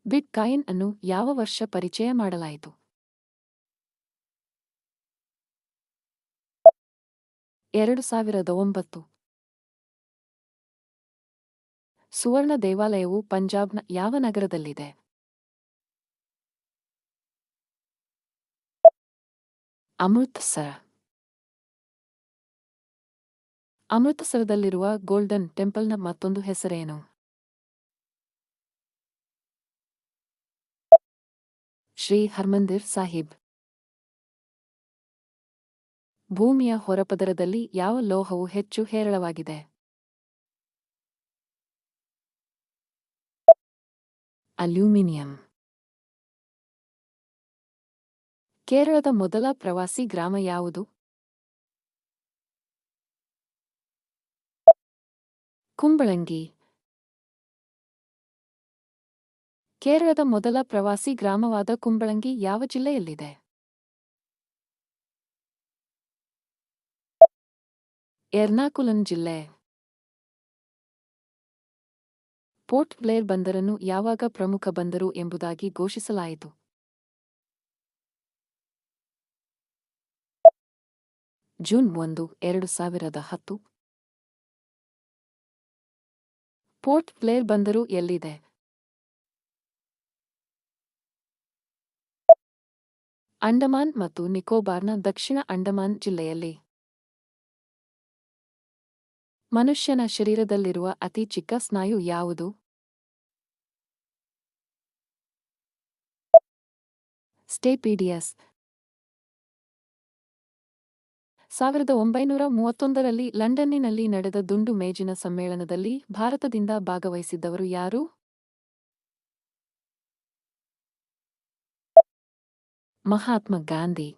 Bitcoin ಅನ್ನು ಯಾವ ವರ್ಷ ಪರಿಚಯ ಮಾಡಲಾಯಿತು? 2009. ಸುವರ್ಣ ದೇವಾಲಯವು ಪಂಜಾಬ್ನ ಯಾವ ನಗರದಲ್ಲಿದೆ? ಅಮೃತಸರ. ಅಮೃತಸರದಲ್ಲಿರುವ ಗೋಲ್ಡನ್ ಟೆಂಪಲ್ನ ಮತ್ತೊಂದು ಹೆಸರೇನು? ಶ್ರೀ ಹರ್ಮಂದಿರ್ ಸಾಹಿಬ್. ಭೂಮಿಯ ಹೊರಪದರದಲ್ಲಿ ಯಾವ ಲೋಹವು ಹೆಚ್ಚು ಹೇರಳವಾಗಿದೆ? ಅಲ್ಯೂಮಿನಿಯಂ. ಕೇರಳದ ಮೊದಲ ಪ್ರವಾಸಿ ಗ್ರಾಮ ಯಾವುದು? ಕುಂಬಳಂಗಿ. ಕೇರಳದ ಮೊದಲ ಪ್ರವಾಸಿ ಗ್ರಾಮವಾದ ಕುಂಬಳಂಗಿ ಯಾವ ಜಿಲ್ಲೆಯಲ್ಲಿದೆ? ಎರ್ನಾಕುಲಂ ಜಿಲ್ಲೆ. ಪೋರ್ಟ್ ಬ್ಲೇರ್ ಬಂದರನ್ನು ಯಾವಾಗ ಪ್ರಮುಖ ಬಂದರು ಎಂಬುದಾಗಿ ಘೋಷಿಸಲಾಯಿತು? ಜೂನ್ 1, 2010. ಪೋರ್ಟ್ ಬ್ಲೇರ್ ಬಂದರು ಎಲ್ಲಿದೆ? ಅಂಡಮಾನ್ ಮತ್ತು ನಿಕೋಬಾರ್ನ ದಕ್ಷಿಣ ಅಂಡಮಾನ್ ಜಿಲ್ಲೆಯಲ್ಲಿ. ಮನುಷ್ಯನ ಶರೀರದಲ್ಲಿರುವ ಅತಿ ಚಿಕ್ಕ ಸ್ನಾಯು ಯಾವುದು? ಸ್ಟೇಪೀಡಿಯಸ್. 1931ರಲ್ಲಿ ಲಂಡನ್ನಿನಲ್ಲಿ ನಡೆದ ದುಂಡು ಮೇಜಿನ ಸಮ್ಮೇಳನದಲ್ಲಿ ಭಾರತದಿಂದ ಭಾಗವಹಿಸಿದ್ದವರು ಯಾರು? ಮಹಾತ್ಮ ಗಾಂಧಿ.